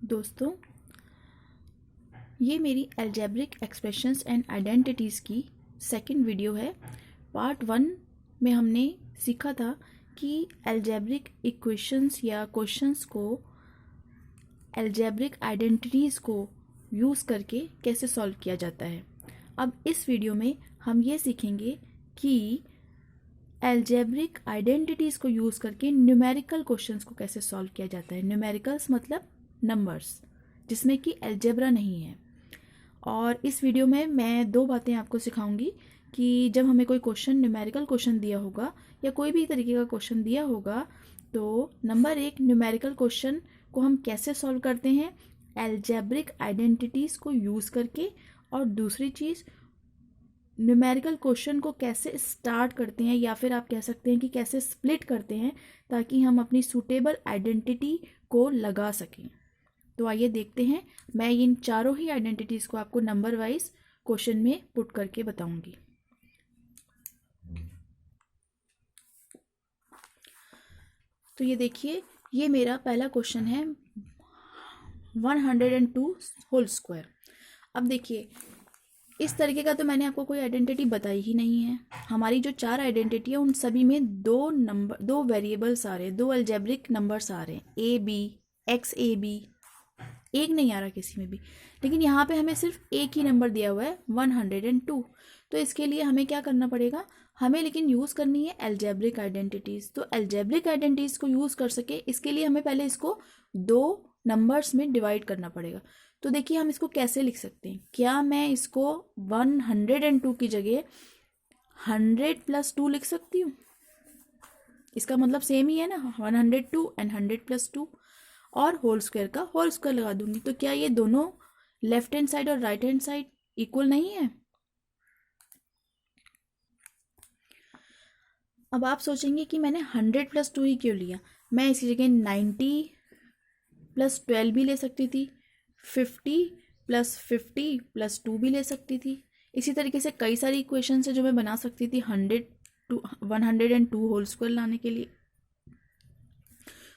दोस्तों, ये मेरी अलजेब्रिक एक्सप्रेशंस एंड आइडेंटिटीज़ की सेकंड वीडियो है। पार्ट 1 में हमने सीखा था कि अलजेब्रिक इक्वेशंस या क्वेश्चंस को अलजेब्रिक आइडेंटिटीज़ को यूज़ करके कैसे सॉल्व किया जाता है। अब इस वीडियो में हम ये सीखेंगे कि अलजेब्रिक आइडेंटिटीज़ को यूज़ करके न्यूमेरिकल क्वेश्चंस को कैसे सॉल्व किया जाता है। न्यूमेरिकल्स मतलब नंबर्स, जिसमें कि अलजेब्रा नहीं है। और इस वीडियो में मैं दो बातें आपको सिखाऊंगी कि जब हमें कोई क्वेश्चन न्यूमेरिकल क्वेश्चन दिया होगा या कोई भी तरीके का क्वेश्चन दिया होगा, तो नंबर एक, न्यूमेरिकल क्वेश्चन को हम कैसे सॉल्व करते हैं अलजेब्रिक आइडेंटिटीज़ को यूज़ करके, और दूसरी चीज़ न्यूमेरिकल क्वेश्चन को कैसे स्टार्ट करते हैं या फिर आप कह सकते हैं कि कैसे स्प्लिट करते हैं ताकि हम अपनी सूटेबल आइडेंटिटी को लगा सकें। तो आइए देखते हैं। मैं इन चारों ही आइडेंटिटीज़ को आपको नंबर वाइज क्वेश्चन में पुट करके बताऊंगी। तो ये देखिए, ये मेरा पहला क्वेश्चन है 102 होल स्क्वायर। अब देखिए, इस तरीके का तो मैंने आपको कोई आइडेंटिटी बताई ही नहीं है। हमारी जो चार आइडेंटिटी है उन सभी में दो वेरिएबल्स आ रहे हैं, दो अलजेब्रिक नंबर्स आ रहे हैं, A B, X A B, एक नहीं आ रहा किसी में भी। लेकिन यहाँ पे हमें सिर्फ एक ही नंबर दिया हुआ है 102। तो इसके लिए हमें क्या करना पड़ेगा, हमें लेकिन यूज़ करनी है अलजेब्रिक आइडेंटिटीज़। तो अलजेब्रिक आइडेंटिटीज़ को यूज़ कर सके इसके लिए हमें पहले इसको दो नंबर्स में डिवाइड करना पड़ेगा। तो देखिए, हम इसको कैसे लिख सकते हैं। क्या मैं इसको 102 की जगह 100 + 2 लिख सकती हूँ? इसका मतलब सेम ही है ना, 102 एंड 100 + 2, और होल स्क्वायर का होल स्क्वायर लगा दूंगी। तो क्या ये दोनों लेफ्ट हैंड साइड और राइट हैंड साइड इक्वल नहीं है? अब आप सोचेंगे कि मैंने 100 + 2 ही क्यों लिया। मैं इसी जगह 90 + 12 भी ले सकती थी, 50 + 50 + 2 भी ले सकती थी। इसी तरीके से कई सारी इक्वेशन है जो मैं बना सकती थी 102 होल स्क्वायर लाने के लिए।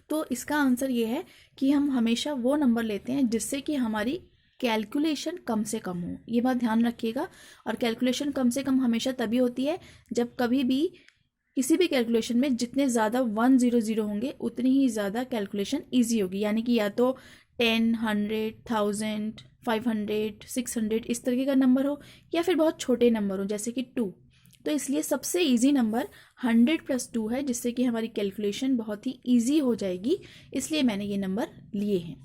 तो इसका आंसर ये है कि हम हमेशा वो नंबर लेते हैं जिससे कि हमारी कैलकुलेशन कम से कम हो। ये बात ध्यान रखिएगा। और कैलकुलेशन कम से कम हमेशा तभी होती है जब कभी भी किसी भी कैलकुलेशन में जितने ज़्यादा 100 होंगे उतनी ही ज़्यादा कैलकुलेशन ईजी होगी। यानी कि या तो 10, 100, 1000, 500, 600 इस तरीके का नंबर हो, या फिर बहुत छोटे नंबर हो जैसे कि 2। तो इसलिए सबसे इजी नंबर 100 + 2 है, जिससे कि हमारी कैलकुलेशन बहुत ही इजी हो जाएगी। इसलिए मैंने ये नंबर लिए हैं।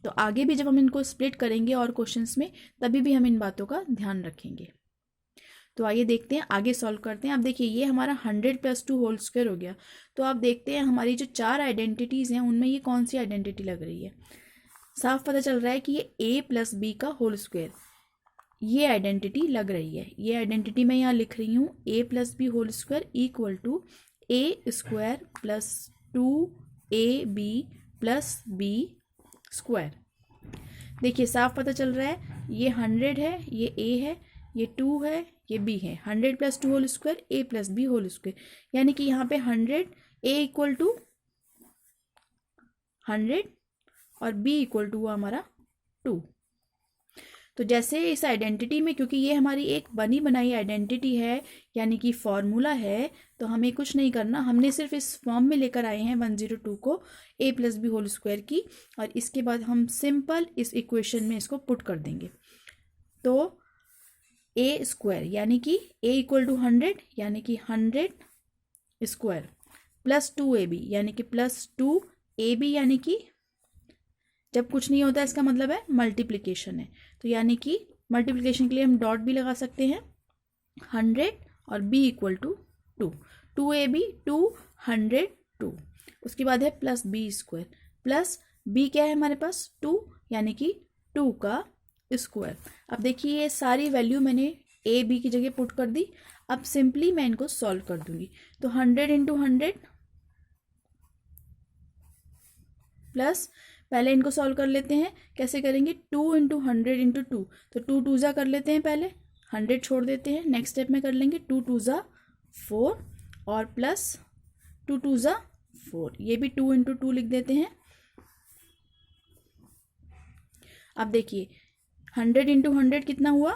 तो आगे भी जब हम इनको स्प्लिट करेंगे और क्वेश्चंस में, तभी भी हम इन बातों का ध्यान रखेंगे। तो आइए देखते हैं, आगे सॉल्व करते हैं। अब देखिए, ये हमारा 100 + 2 होल स्क्वायर हो गया। तो आप देखते हैं हमारी जो चार आइडेंटिटीज़ हैं उनमें ये कौन सी आइडेंटिटी लग रही है। साफ पता चल रहा है कि ये a + b का होल स्क्वायर, ये आइडेंटिटी लग रही है। ये आइडेंटिटी मैं यहाँ लिख रही हूँ, a + b whole square equal to a² + 2ab + b square. देखिए, साफ पता चल रहा है, ये 100 है, ये a है, ये 2 है, ये b है। 100 + 2 whole square a + b whole square, यानी कि यहाँ पे 100, a = 100 और b = हुआ हमारा 2। तो जैसे इस आइडेंटिटी में, क्योंकि ये हमारी एक बनी बनाई आइडेंटिटी है यानी कि फॉर्मूला है, तो हमें कुछ नहीं करना। हमने सिर्फ इस फॉर्म में लेकर आए हैं 102 को a + b होल स्क्वायर की, और इसके बाद हम सिंपल इस इक्वेशन में इसको पुट कर देंगे। तो a² यानी कि a = 100 यानी कि 100 स्क्वायर + 2ab यानी कि +2ab, यानी कि जब कुछ नहीं होता इसका मतलब है मल्टीप्लिकेशन है। तो यानी कि मल्टीप्लिकेशन के लिए हम डॉट भी लगा सकते हैं, 100 और b = 2, 2ab 200 2। उसके बाद है +b² प्लस b क्या है हमारे पास 2, यानी कि 2 का स्क्वायर। अब देखिए, ये सारी वैल्यू मैंने a b की जगह पुट कर दी। अब सिंपली मैं इनको सॉल्व कर दूंगी। तो 100 × 100 प्लस, पहले इनको सॉल्व कर लेते हैं। कैसे करेंगे, 2 × 100 × 2, तो 2 2 ज़ा कर लेते हैं, पहले 100 छोड़ देते हैं। नेक्स्ट स्टेप में कर लेंगे 2 2 ज़ा 4 और प्लस 2 2 ज़ा 4, ये भी 2 × 2 लिख देते हैं। अब देखिए 100 इंटू 100 कितना हुआ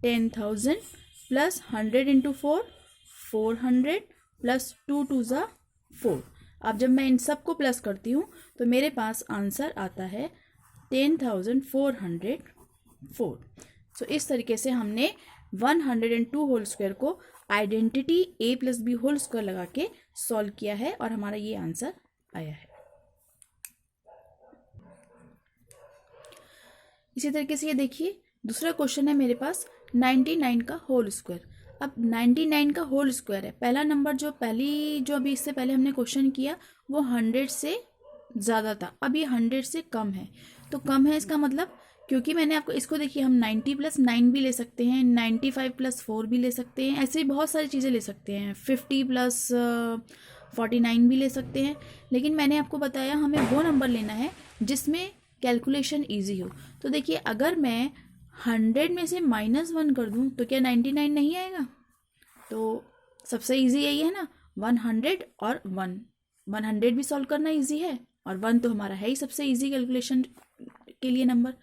10,000 प्लस 100 इंटू 4 400 प्लस 2 टू ज़ा 4। अब जब मैं इन सब को प्लस करती हूँ तो मेरे पास आंसर आता है 10,404। सो इस तरीके से हमने 102 होल स्क्वायर को identity a plus B whole square लगा के सॉल्व किया है और हमारा ये आंसर आया है। इसी तरीके से ये देखिए दूसरा क्वेश्चन है मेरे पास 99 का होल स्क्वायर। अब 99 का होल स्क्वायर है, पहला नंबर जो अभी इससे पहले हमने क्वेश्चन किया वो 100 से ज़्यादा था, अब ये 100 से कम है। तो कम है इसका मतलब, क्योंकि मैंने आपको इसको देखिए हम 90 प्लस 9 भी ले सकते हैं, 95 प्लस 4 भी ले सकते हैं, ऐसे बहुत सारी चीज़ें ले सकते हैं, 50 प्लस 49 भी ले सकते हैं। लेकिन मैंने आपको बताया हमें वो नंबर लेना है जिसमें कैलकुलेशन ईजी हो। तो देखिए अगर मैं 100 में से -1 कर दूं तो क्या 99 नहीं आएगा? तो सबसे इजी यही है ना, 100 और 1, 100 भी सॉल्व करना इजी है और 1 तो हमारा है ही सबसे इजी कैलकुलेशन के लिए नंबर।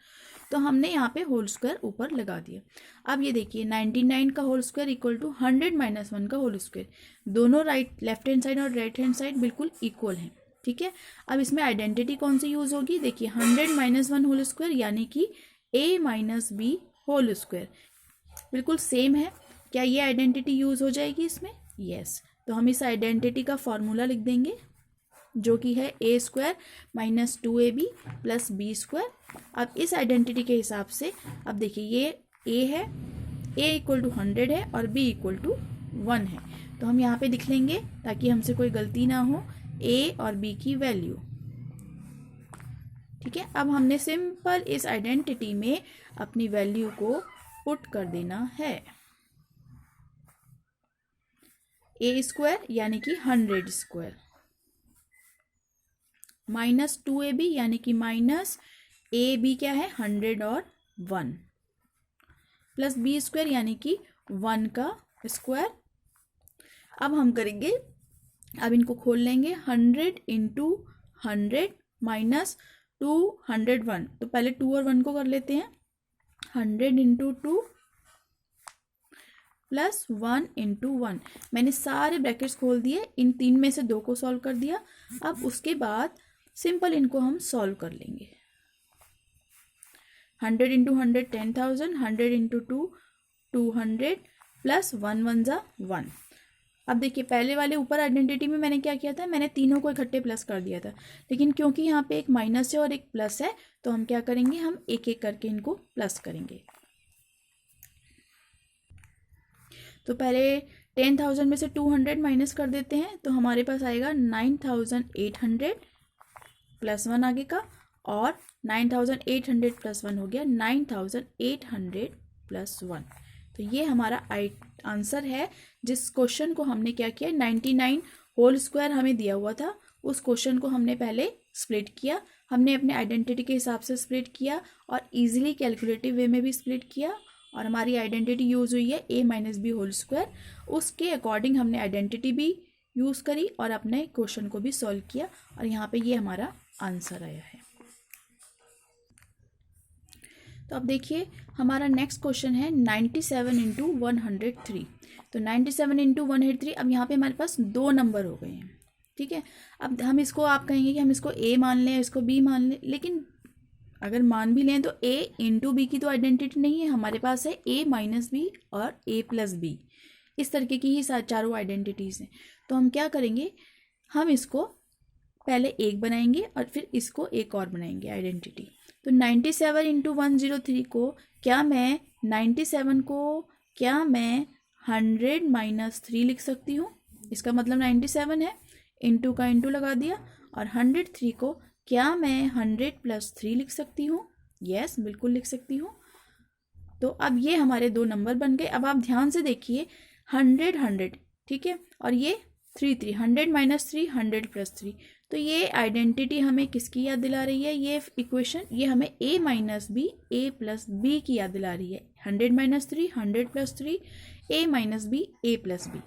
तो हमने यहाँ पे होल स्क्वायर ऊपर लगा दिया। अब ये देखिए 99 का whole square equal to 100 minus 1 का होल स्क्वायर, दोनों लेफ्ट हैंड साइड और राइट हैंड साइड बिल्कुल इक्वल हैं, ठीक है। अब इसमें आइडेंटिटी कौन सी यूज़ होगी, देखिए 100 माइनस 1 होल स्क्वायर यानी कि a minus b whole square बिल्कुल सेम है। क्या ये आइडेंटिटी यूज़ हो जाएगी इसमें? यस। तो हम इस आइडेंटिटी का फॉर्मूला लिख देंगे जो कि है a square minus 2ab plus b square. अब इस आइडेंटिटी के हिसाब से अब देखिए ये a है, a इक्वल टू 100 है और b इक्वल टू 1 है। तो हम यहाँ पे लिख लेंगे ताकि हमसे कोई गलती ना हो a और b की वैल्यू, ठीक है। अब हमने सिंपल इस आइडेंटिटी में अपनी वैल्यू को पुट कर देना है। a स्क्वायर यानी कि 100 स्क्वायर माइनस 2ab यानी कि माइनस ab क्या है 100 और 1 प्लस b स्क्वायर यानी कि 1 का स्क्वायर। अब हम करेंगे, अब इनको खोल लेंगे 100 इंटू 100 माइनस 201, तो पहले 2 और 1 को कर लेते हैं, 100 इंटू 2 प्लस 1 इंटू 1। मैंने सारे ब्रैकेट्स खोल दिए, इन तीन में से 2 को सॉल्व कर दिया। अब उसके बाद सिंपल इनको हम सॉल्व कर लेंगे। 100 इंटू 100 10,000, 100 इंटू 2 200 प्लस 1 1 जा 1। अब देखिए पहले वाले ऊपर आइडेंटिटी में मैंने क्या किया था, मैंने तीनों को इकट्ठे प्लस कर दिया था, लेकिन क्योंकि यहाँ पे एक माइनस है और एक प्लस है तो हम क्या करेंगे, हम एक एक करके इनको प्लस करेंगे। तो पहले 10,000 में से 200 माइनस कर देते हैं तो हमारे पास आएगा 9,800 प्लस 1 आगे का, और 9,800 प्लस 1 हो गया 9,800 प्लस 1। तो ये हमारा आंसर है। जिस क्वेश्चन को हमने क्या किया, 99 होल स्क्वायर हमें दिया हुआ था, उस क्वेश्चन को हमने पहले स्प्लिट किया, हमने अपने आइडेंटिटी के हिसाब से स्प्लिट किया और इजीली कैलकुलेटिव वे में भी स्प्लिट किया, और हमारी आइडेंटिटी यूज़ हुई है a minus b whole square, उसके अकॉर्डिंग हमने आइडेंटिटी भी यूज़ करी और अपने क्वेश्चन को भी सॉल्व किया, और यहाँ पे ये हमारा आंसर आया है। तो अब देखिए हमारा नेक्स्ट क्वेश्चन है 97 इंटू 103। तो 97 इंटू 103, अब यहाँ पे हमारे पास 2 नंबर हो गए हैं, ठीक है। अब हम इसको, आप कहेंगे कि हम इसको a मान लें, इसको b मान लें, लेकिन अगर मान भी लें तो a इंटू बी की तो आइडेंटिटी नहीं है, हमारे पास है a माइनस बी और a प्लस बी, इस तरीके की ही चारों आइडेंटिटीज़ हैं। तो हम क्या करेंगे, हम इसको पहले एक बनाएंगे और फिर इसको एक और बनाएंगे आइडेंटिटी। तो 97 इंटू 103 को क्या मैं 97 को क्या मैं 100 माइनस 3 लिख सकती हूँ, इसका मतलब 97 है, इंटू का इंटू लगा दिया, और 103 को क्या मैं 100 प्लस 3 लिख सकती हूँ, यस बिल्कुल लिख सकती हूँ। तो अब ये हमारे 2 नंबर बन गए। अब आप ध्यान से देखिए 100 100, ठीक है, और ये 3 3, 100 माइनस 3 100 प्लस 3। तो ये आइडेंटिटी हमें किसकी याद दिला रही है, ये इक्वेशन ये हमें a minus B a plus B की याद दिला रही है। 100 minus 3 100 plus 3 a minus B a plus B,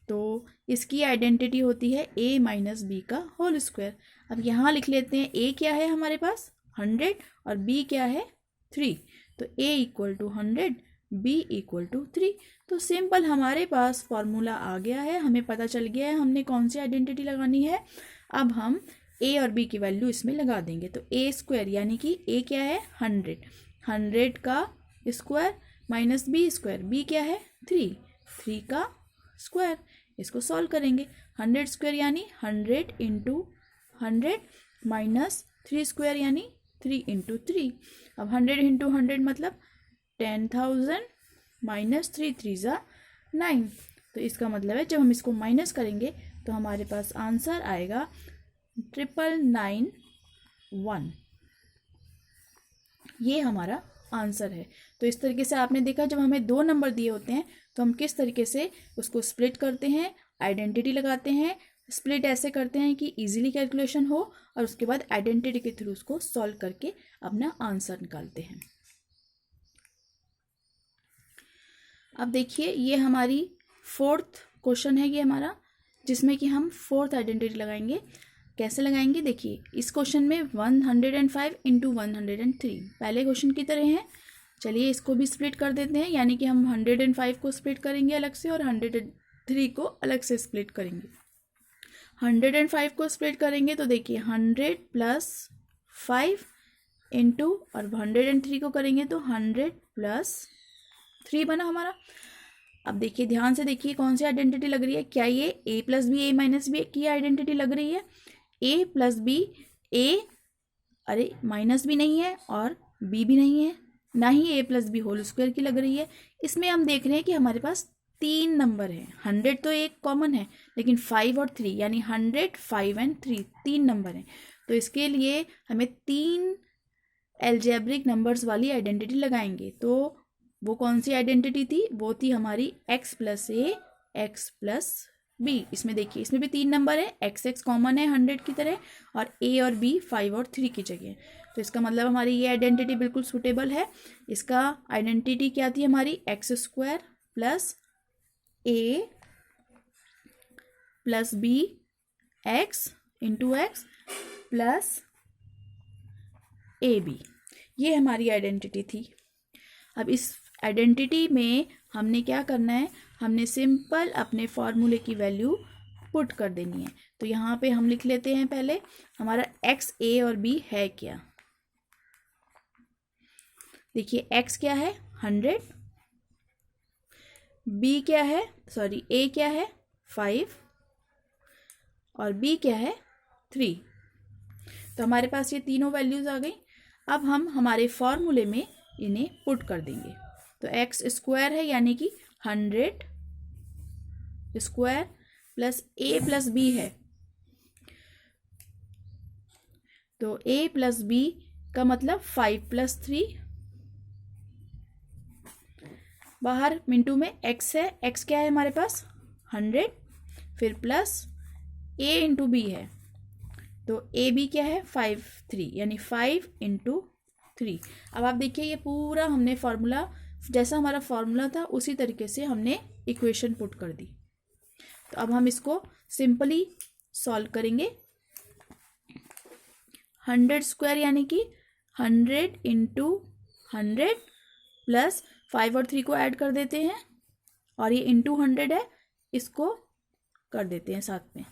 तो इसकी आइडेंटिटी होती है a माइनस बी का होल स्क्वायर। अब यहाँ लिख लेते हैं a क्या है हमारे पास 100 और b क्या है 3, तो a equal to 100, b equal to 3। तो सिंपल हमारे पास फॉर्मूला आ गया है, हमें पता चल गया है हमने कौन सी आइडेंटिटी लगानी है। अब हम a और b की वैल्यू इसमें लगा देंगे। तो a स्क्वायर यानी कि a क्या है 100, 100 का square minus b square, b क्या है 3, 3 का स्क्वायर। इसको सॉल्व करेंगे। 100 स्क्वायर यानी 100 इंटू 100 माइनस 3 स्क्वायर यानी 3 इंटू 3। अब 100 इंटू 100 मतलब 10,000 माइनस 3 3 ज़ा 9। तो इसका मतलब है जब हम इसको माइनस करेंगे तो हमारे पास आंसर आएगा 9991। ये हमारा आंसर है। तो इस तरीके से आपने देखा जब हमें दो नंबर दिए होते हैं तो हम किस तरीके से उसको स्प्लिट करते हैं, आइडेंटिटी लगाते हैं। स्प्लिट ऐसे करते हैं कि इजीली कैलकुलेशन हो और उसके बाद आइडेंटिटी के थ्रू उसको सॉल्व करके अपना आंसर निकालते हैं। अब देखिए ये हमारी 4th क्वेश्चन है ये हमारा, जिसमें कि हम 4th आइडेंटिटी लगाएंगे। कैसे लगाएंगे देखिए, इस क्वेश्चन में 105 इंटू 103 पहले क्वेश्चन की तरह है। चलिए इसको भी स्प्लिट कर देते हैं, यानी कि हम 105 को स्प्लिट करेंगे अलग से और 103 को अलग से स्प्लिट करेंगे। 105 को स्प्लिट करेंगे तो देखिए 100 प्लस 5 इंटू, और 103 को करेंगे तो 100 प्लस 3 बना हमारा। अब देखिए ध्यान से देखिए कौन सी आइडेंटिटी लग रही है। क्या ये a plus B a minus B की आइडेंटिटी लग रही है? a प्लस बी, a अरे माइनस भी नहीं है और b भी नहीं है, ना ही a plus B whole square की लग रही है। इसमें हम देख रहे हैं कि हमारे पास 3 नंबर है। 100 तो एक कॉमन है, लेकिन 5 और 3 यानी 100, 5 एंड 3 3 नंबर हैं। तो इसके लिए हमें 3 एल्जेब्रिक नंबर्स वाली आइडेंटिटी लगाएंगे। तो वो कौन सी आइडेंटिटी थी? वो थी हमारी x प्लस ए, एक्स प्लस बी। इसमें देखिए इसमें भी 3 नंबर है, x कॉमन है 100 की तरह, और a और b 5 और 3 की जगह। तो इसका मतलब हमारी ये आइडेंटिटी बिल्कुल सूटेबल है। इसका आइडेंटिटी क्या थी हमारी? X square plus A plus B X into X plus A B, ये हमारी आइडेंटिटी थी। अब इस आइडेंटिटी में हमने क्या करना है? हमने सिंपल अपने फॉर्मूले की वैल्यू पुट कर देनी है। तो यहाँ पे हम लिख लेते हैं पहले हमारा x, a और b है क्या। देखिए x क्या है 100, b क्या है, सॉरी a क्या है 5 और b क्या है 3। तो हमारे पास ये तीनों वैल्यूज आ गई। अब हम हमारे फॉर्मूले में इन्हें पुट कर देंगे। तो एक्स स्क्वायर है यानी कि 100 square plus A plus B है, तो ए प्लस बी का मतलब 5 प्लस 3, बाहर मिनटू में x है, x क्या है हमारे पास 100, फिर प्लस a इंटू बी है, तो ए बी क्या है 5 3 यानी 5 इंटू 3। अब आप देखिए ये पूरा हमने फॉर्मूला, जैसा हमारा फॉर्मूला था उसी तरीके से हमने इक्वेशन पुट कर दी। तो अब हम इसको सिंपली सॉल्व करेंगे। 100 स्क्वायर यानी कि 100 इंटू 100 प्लस 5 और 3 को ऐड कर देते हैं, और ये इंटू 100 है, इसको कर देते हैं साथ में।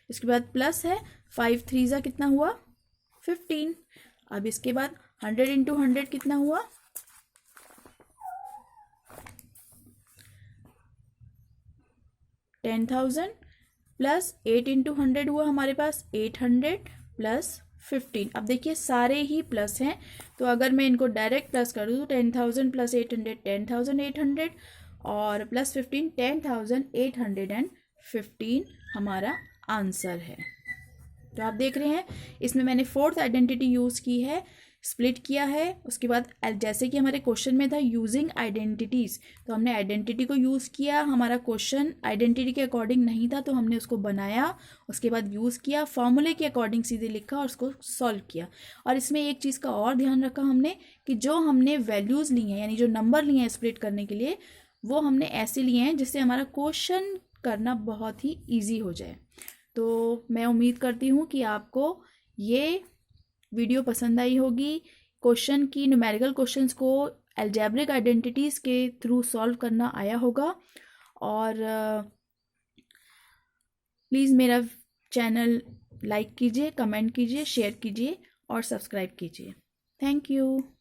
इसके बाद प्लस है 5 3 ज़ा कितना हुआ 15। अब इसके बाद 100 इंटू 100 कितना हुआ 10,000 प्लस 8 इंटू 100 हुआ हमारे पास 800 प्लस 15। अब देखिए सारे ही प्लस हैं, तो अगर मैं इनको डायरेक्ट प्लस कर दूँ 10,000 प्लस 800 10,800 और प्लस 15 10,815 हमारा आंसर है। तो आप देख रहे हैं इसमें मैंने 4th आइडेंटिटी यूज़ की है, स्प्लिट किया है। उसके बाद जैसे कि हमारे क्वेश्चन में था यूजिंग आइडेंटिटीज़, तो हमने आइडेंटिटी को यूज़ किया। हमारा क्वेश्चन आइडेंटिटी के अकॉर्डिंग नहीं था तो हमने उसको बनाया, उसके बाद यूज़ किया, फॉर्मूले के अकॉर्डिंग सीधे लिखा और उसको सॉल्व किया। और इसमें एक चीज़ का और ध्यान रखा हमने कि जो हमने वैल्यूज़ ली हैं यानी जो नंबर लिए हैं स्प्लिट करने के लिए, वो हमने ऐसे लिए हैं जिससे हमारा क्वेश्चन करना बहुत ही ईजी हो जाए। तो मैं उम्मीद करती हूँ कि आपको ये वीडियो पसंद आई होगी। क्वेश्चन की न्यूमेरिकल क्वेश्चंस को अलजेब्रिक आइडेंटिटीज़ के थ्रू सॉल्व करना आया होगा। और प्लीज़ मेरा चैनल लाइक कीजिए, कमेंट कीजिए, शेयर कीजिए और सब्सक्राइब कीजिए। Thank you.